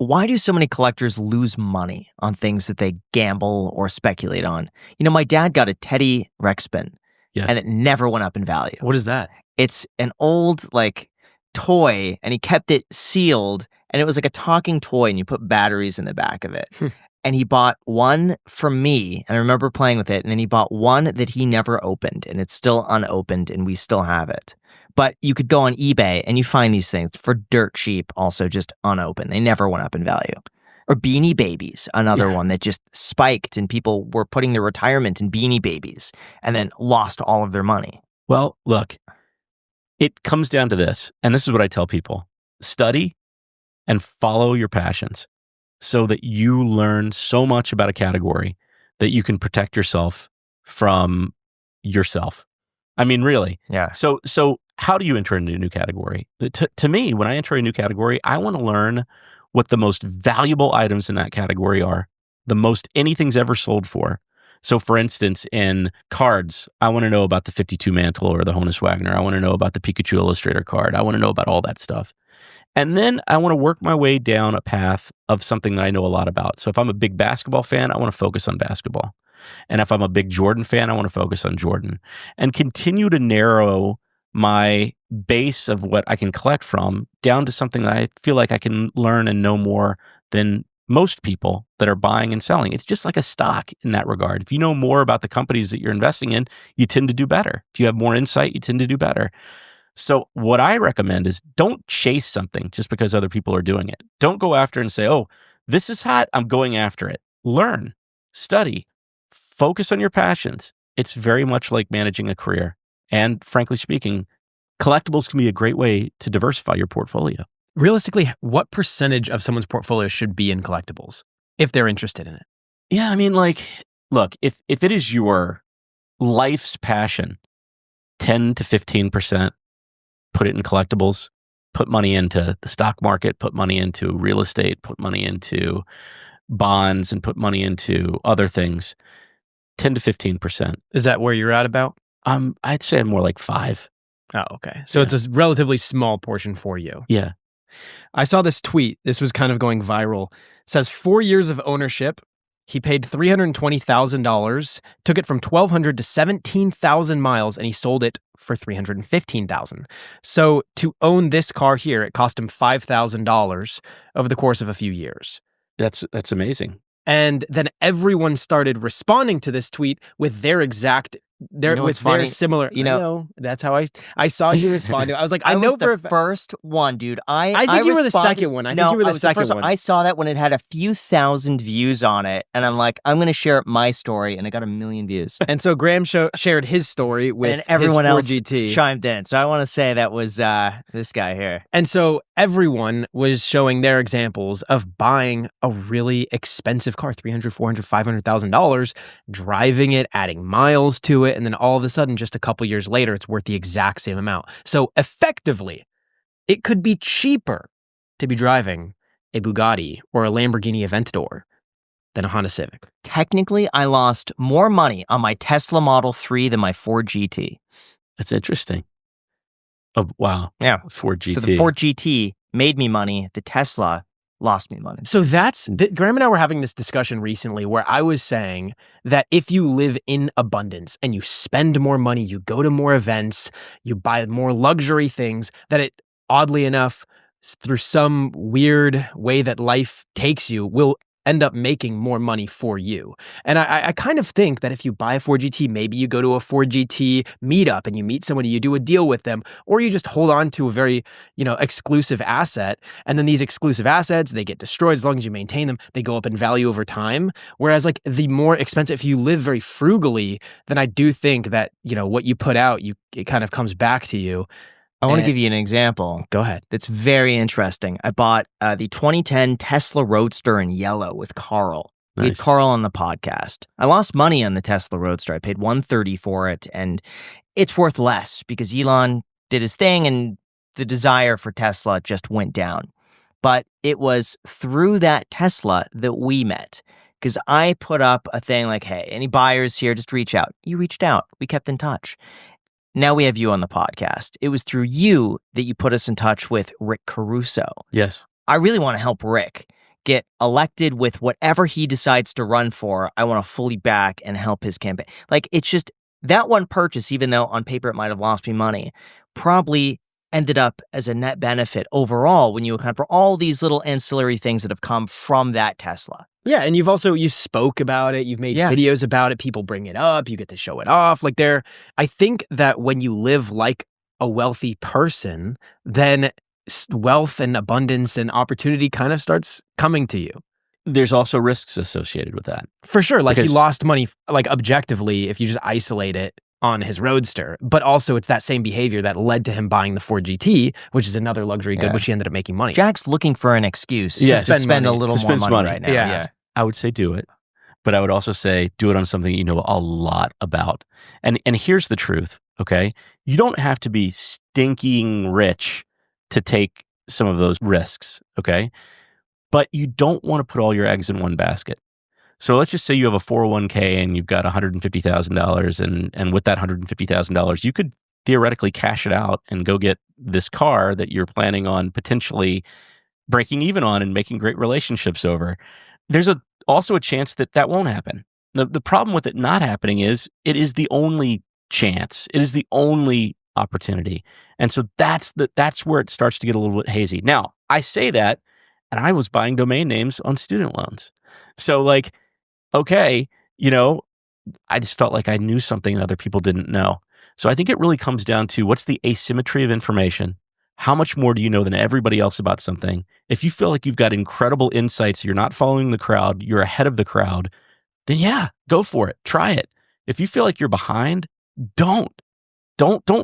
why do so many collectors lose money on things that they gamble or speculate on? You know, my dad got a Teddy Ruxpin, and it never went up in value. What is that? It's an old, like, toy, and he kept it sealed, and it was like a talking toy, and you put batteries in the back of it. And he bought one from me, and I remember playing with it, and then he bought one that he never opened, and it's still unopened, and we still have it. But you could go on eBay, and you find these things for dirt cheap, also just unopened. They never went up in value. Or Beanie Babies, another one that just spiked, and people were putting their retirement in Beanie Babies, and then lost all of their money. Well, look, it comes down to this, and this is what I tell people. Study and follow your passions, so that you learn so much about a category that you can protect yourself from yourself. I mean, really. Yeah. So how do you enter into a new category? To me, when I enter a new category, I want to learn what the most valuable items in that category are, the most anything's ever sold for. So for instance, in cards, I want to know about the 52 Mantle or the Honus Wagner. I want to know about the Pikachu Illustrator card. I want to know about all that stuff. And then I want to work my way down a path of something that I know a lot about. So if I'm a big basketball fan, I want to focus on basketball. And if I'm a big Jordan fan, I want to focus on Jordan. And continue to narrow my base of what I can collect from down to something that I feel like I can learn and know more than most people that are buying and selling. It's just like a stock in that regard. If you know more about the companies that you're investing in, you tend to do better. If you have more insight, you tend to do better. So what I recommend is don't chase something just because other people are doing it. Don't go after and say, oh, this is hot, I'm going after it. Learn, study, focus on your passions. It's very much like managing a career. And frankly speaking, collectibles can be a great way to diversify your portfolio. Realistically, what percentage of someone's portfolio should be in collectibles if they're interested in it? Yeah, I mean, like, look, if it is your life's passion, 10 to 15%, put it in collectibles, put money into the stock market, put money into real estate, put money into bonds, and put money into other things. 10 to 15%. Is that where you're at about? I'd say I'm more like 5. Oh, okay. So it's a relatively small portion for you. Yeah. I saw this tweet. This was kind of going viral. It says 4 years of ownership. He paid $320,000, took it from 1,200 to 17,000 miles, and he sold it for $315,000. So to own this car here, it cost him $5,000 over the course of a few years. That's amazing. And then everyone started responding to this tweet with their exact, their similar. You know, I know, that's how I saw you respond to it. I was like, I know the first one, dude. I think you were the second one. I think you were the second one. I saw that when it had a few thousand views on it, and I'm like, I'm going to share my story, and it got 1 million views. And so Graham shared his story with and everyone his else 4GT. chimed in. So I want to say that was this guy here. And so everyone was showing their examples of buying a really expensive car, $300,000, $400,000, $500,000, driving it, adding miles to it, and then all of a sudden, just a couple years later, it's worth the exact same amount. So effectively, it could be cheaper to be driving a Bugatti or a Lamborghini Aventador than a Honda Civic. Technically, I lost more money on my Tesla Model 3 than my Ford GT. That's interesting. Oh, wow. Yeah. Ford GT. So the Ford GT made me money. The Tesla lost me money. So Graham and I were having this discussion recently where I was saying that if you live in abundance and you spend more money, you go to more events, you buy more luxury things, that it, oddly enough, through some weird way that life takes you, will end up making more money for you. And I kind of think that if you buy a Ford GT, maybe you go to a Ford GT meetup and you meet somebody, you do a deal with them, or you just hold on to a very, exclusive asset. And then these exclusive assets, they get destroyed as long as you maintain them. They go up in value over time. Whereas like the more expensive, if you live very frugally, then I do think that, what you put out, it kind of comes back to you. I want to give you an example. Go ahead. That's very interesting. I bought the 2010 Tesla Roadster in yellow with Carl. Nice. We had Carl on the podcast. I lost money on the Tesla Roadster. I paid $130 for it, and it's worth less because Elon did his thing, and the desire for Tesla just went down. But it was through that Tesla that we met, because I put up a thing like, hey, any buyers here, just reach out. You reached out. We kept in touch. Now we have you on the podcast. It was through you that you put us in touch with Rick Caruso. Yes. I really want to help Rick get elected with whatever he decides to run for, I want to fully back and help his campaign. Like, it's just that one purchase, even though on paper it might have lost me money, probably ended up as a net benefit overall when you account for all these little ancillary things that have come from that Tesla. Yeah, and you spoke about it, you've made videos about it, people bring it up, you get to show it off. Like I think that when you live like a wealthy person, then wealth and abundance and opportunity kind of starts coming to you. There's also risks associated with that. For sure. Like he lost money, like objectively, if you just isolate it on his Roadster, but also it's that same behavior that led to him buying the Ford GT, which is another luxury good, which he ended up making money. Jack's looking for an excuse to spend a little more money right now. Yeah. I would say do it, but I would also say do it on something you know a lot about. And here's the truth, okay? You don't have to be stinking rich to take some of those risks, okay? But you don't want to put all your eggs in one basket. So let's just say you have a 401k and you've got $150,000, and with that $150,000, you could theoretically cash it out and go get this car that you're planning on potentially breaking even on and making great relationships over. There's also a chance that won't happen. The problem with it not happening is it is the only chance. It is the only opportunity. And so that's where it starts to get a little bit hazy. Now, I say that, and I was buying domain names on student loans. So like, okay, I just felt like I knew something that other people didn't know. So I think it really comes down to what's the asymmetry of information? How much more do you know than everybody else about something? If you feel like you've got incredible insights, you're not following the crowd, you're ahead of the crowd, then yeah, go for it. Try it. If you feel like you're behind, don't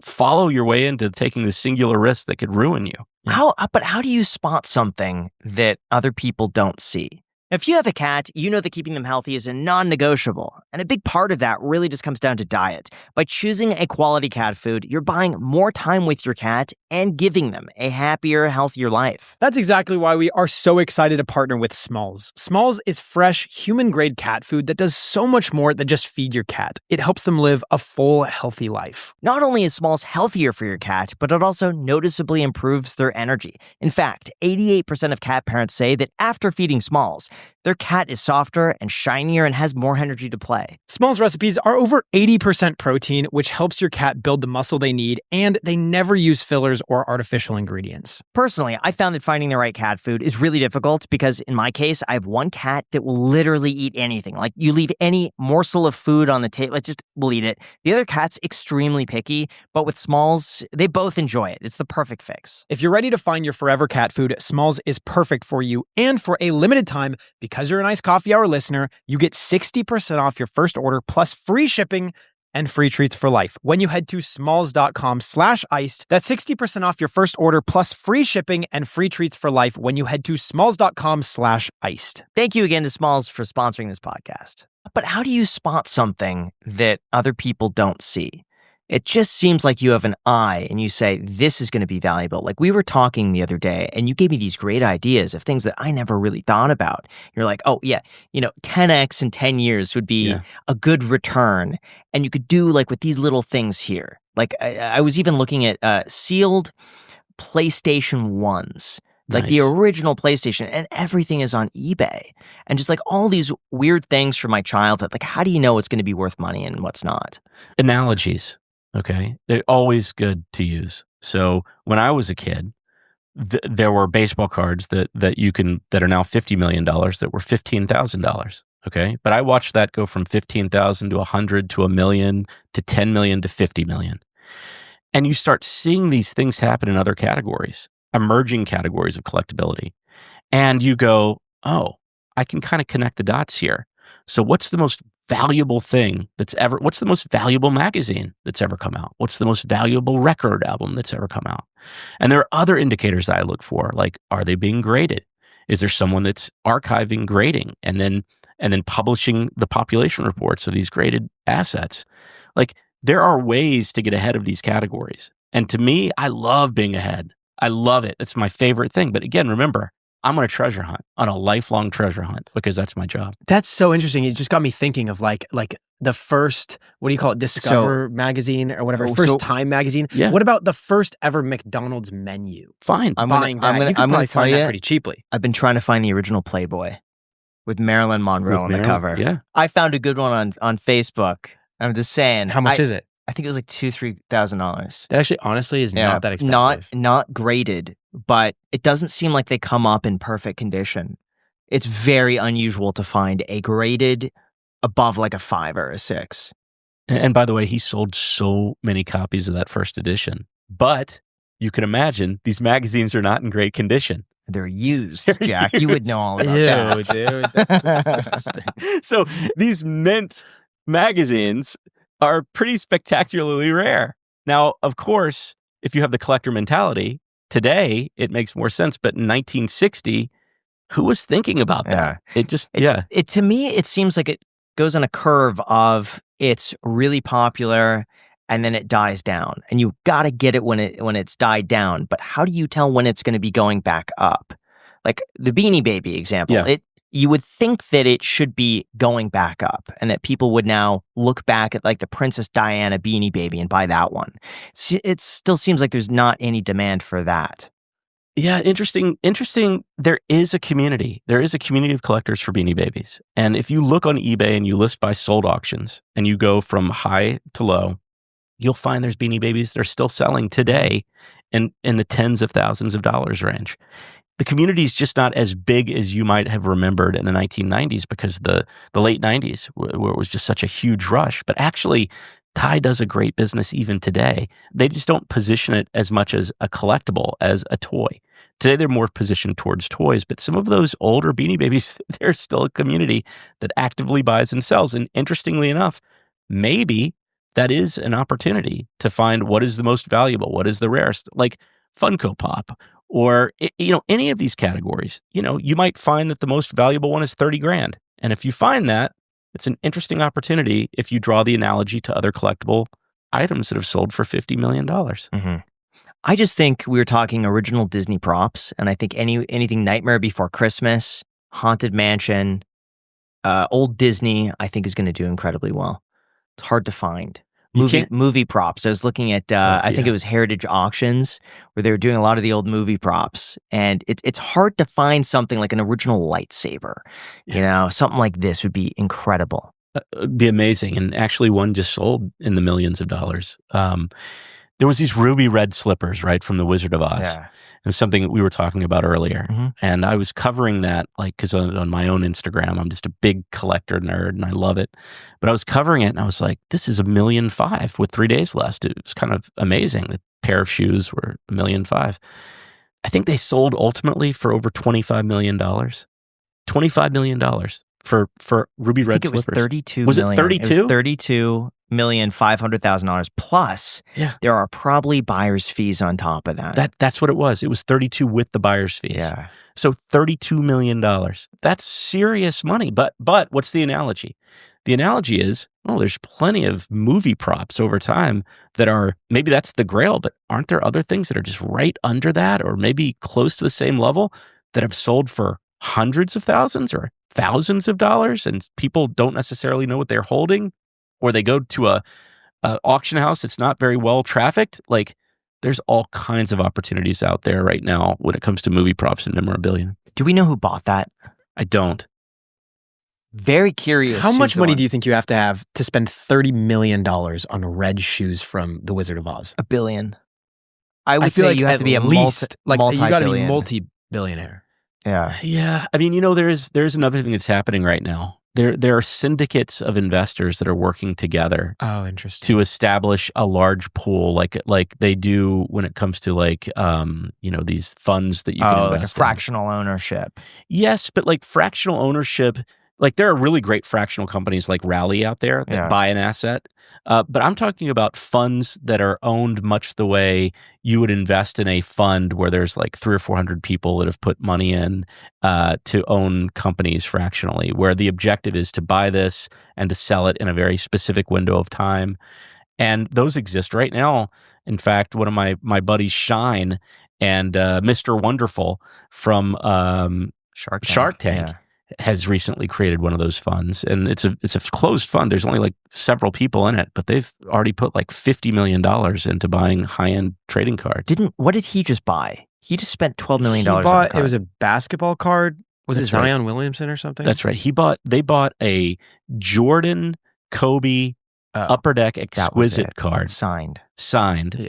follow your way into taking the singular risk that could ruin you. But how do you spot something that other people don't see? If you have a cat, you know that keeping them healthy is a non-negotiable. And a big part of that really just comes down to diet. By choosing a quality cat food, you're buying more time with your cat and giving them a happier, healthier life. That's exactly why we are so excited to partner with Smalls. Smalls is fresh, human-grade cat food that does so much more than just feed your cat. It helps them live a full, healthy life. Not only is Smalls healthier for your cat, but it also noticeably improves their energy. In fact, 88% of cat parents say that after feeding Smalls, their cat is softer and shinier and has more energy to play. Smalls recipes are over 80% protein, which helps your cat build the muscle they need, and they never use fillers or artificial ingredients. Personally, I found that finding the right cat food is really difficult because in my case, I have one cat that will literally eat anything. Like, you leave any morsel of food on the table, it just will eat it. The other cat's extremely picky, but with Smalls, they both enjoy it. It's the perfect fix. If you're ready to find your forever cat food, Smalls is perfect for you, and for a limited time, because you're a nice coffee hour listener, you get 60% off your first order plus free shipping and free treats for life when you head to smalls.com/iced. That's 60% off your first order plus free shipping and free treats for life when you head to smalls.com/iced. Thank you again to Smalls for sponsoring this podcast. But how do you spot something that other people don't see? It just seems like you have an eye and you say, this is going to be valuable. Like, we were talking the other day and you gave me these great ideas of things that I never really thought about. You're like, oh yeah, 10x in 10 years would be a good return. And you could do like with these little things here. Like I was even looking at sealed PlayStation 1s. Like the original PlayStation, and everything is on eBay. And just like all these weird things from my childhood. Like, how do you know it's going to be worth money and what's not? Analogies. Okay, they're always good to use. So when I was a kid, there were baseball cards that are now $50 million that were $15,000. Okay, but I watched that go from 15,000 to 100 to 1 million to 10 million to 50 million, and you start seeing these things happen in other categories, emerging categories of collectability, and you go, oh, I can kind of connect the dots here. So what's the most valuable thing what's the most valuable magazine that's ever come out? What's the most valuable record album that's ever come out? And there are other indicators that I look for, like, are they being graded? Is there someone that's archiving grading and then publishing the population reports of these graded assets? Like, there are ways to get ahead of these categories. And to me, I love being ahead. I love it. It's my favorite thing. But again, remember, I'm on a treasure hunt, on a lifelong treasure hunt, because that's my job. That's so interesting. It just got me thinking of like the first, what do you call it, Discover magazine or whatever, first Time magazine. Yeah. What about the first ever McDonald's menu? Fine. I'm buying that. You can probably find that pretty cheaply. I've been trying to find the original Playboy with Marilyn Monroe on the cover. Yeah. I found a good one on Facebook. I'm just saying. How much is it? I think it was like $2,000-$3,000. That actually, honestly, is not that expensive. Not graded, but it doesn't seem like they come up in perfect condition. It's very unusual to find a graded above like a 5 or a 6. And by the way, he sold so many copies of that first edition. But you can imagine these magazines are not in great condition. They're used, Jack. You would know all about that. Dude. So these mint magazines are pretty spectacularly rare. Now, of course, if you have the collector mentality, today it makes more sense. But in 1960, who was thinking about that? It to me, it seems like it goes on a curve of it's really popular and then it dies down. And you got to get it when it's died down. But how do you tell when it's going to be going back up? Like the Beanie Baby example, you would think that it should be going back up and that people would now look back at like the Princess Diana Beanie Baby and buy that one. It still seems like there's not any demand for that. Yeah, interesting. There is a community. There is a community of collectors for Beanie Babies. And if you look on eBay and you list by sold auctions and you go from high to low, you'll find there's Beanie Babies that are still selling today in the tens of thousands of dollars range. The community is just not as big as you might have remembered in the 1990s because the late 90s, where it was just such a huge rush. But actually, Ty does a great business even today. They just don't position it as much as a collectible, as a toy. Today, they're more positioned towards toys. But some of those older Beanie Babies, there's still a community that actively buys and sells. And interestingly enough, maybe that is an opportunity to find what is the most valuable, what is the rarest, like Funko Pop. Or, any of these categories, you might find that the most valuable one is 30 grand. And if you find that, it's an interesting opportunity if you draw the analogy to other collectible items that have sold for $50 million. Mm-hmm. I just think we were talking original Disney props. And I think anything Nightmare Before Christmas, Haunted Mansion, old Disney, I think is going to do incredibly well. It's hard to find. Movie props. I was looking at, I think it was Heritage Auctions, where they were doing a lot of the old movie props. And it's hard to find something like an original lightsaber. Something like this would be incredible. It'd be amazing. And actually one just sold in the millions of dollars. There was these ruby red slippers, right, from The Wizard of Oz. Yeah. It was something that we were talking about earlier. Mm-hmm. And I was covering that, because on my own Instagram, I'm just a big collector nerd and I love it. But I was covering it and I was like, this is $1.5 million with 3 days left. It was kind of amazing. The pair of shoes were $1.5 million. I think they sold ultimately for over $25 million. $25 million for ruby red slippers. It was 32 Was million. It 32? It was $32,500,000 plus. Yeah. There are probably buyer's fees on top of that. That's what it was. It was 32 with the buyer's fees. Yeah. So $32 million. That's serious money. But what's the analogy? The analogy is, there's plenty of movie props over time that are, maybe that's the grail, but aren't there other things that are just right under that or maybe close to the same level that have sold for hundreds of thousands or thousands of dollars and people don't necessarily know what they're holding, or they go to a auction house that's not very well trafficked? Like, there's all kinds of opportunities out there right now when it comes to movie props and memorabilia. Do we know who bought that? I don't. Very curious. How much money do you think you have to spend $30 million on red shoes from The Wizard of Oz? $1 billion. I would feel say like you have to be a you got to be multi-billion. multi-billionaire. Yeah. Yeah. I mean, there's another thing that's happening right now. There are syndicates of investors that are working together. Oh, interesting. To establish a large pool, like they do when it comes to these funds that you can invest like a fractional ownership. Yes, but like fractional ownership, like there are really great fractional companies like Rally out there that buy an asset. But I'm talking about funds that are owned much the way you would invest in a fund where there's like 300 or 400 people that have put money in to own companies fractionally, where the objective is to buy this and to sell it in a very specific window of time. And those exist right now. In fact, one of my buddies, Shine, And Mr. Wonderful from Shark Tank Yeah. has recently created one of those funds, and it's a closed fund. There's only like several people in it, but they've already put like $50 million into buying high-end trading cards. What did he just buy? He just spent $12 million He on a bought, card. it was a basketball card. Was That's it right. Zion Williamson or something? That's right. They bought a Jordan Kobe Upper Deck Exquisite card signed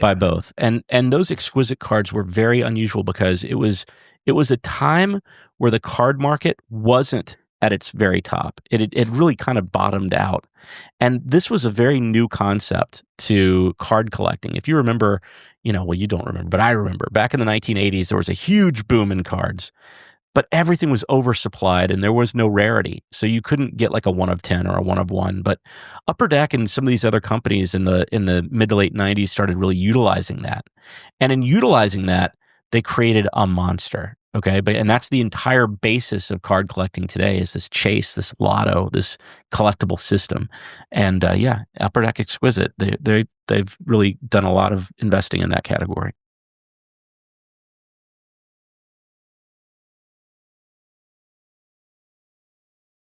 by both, and those exquisite cards were very unusual because it was a time where the card market wasn't at its very top. It really kind of bottomed out, and this was a very new concept to card collecting. If you remember, you don't remember, but I remember back in the 1980s there was a huge boom in cards. But everything was oversupplied and there was no rarity. So you couldn't get like a 1 of 10 or a 1 of 1. But Upper Deck and some of these other companies in the mid to late 90s started really utilizing that. And in utilizing that, they created a monster. Okay. And that's the entire basis of card collecting today is this chase, this lotto, this collectible system. And Upper Deck Exquisite, they've really done a lot of investing in that category.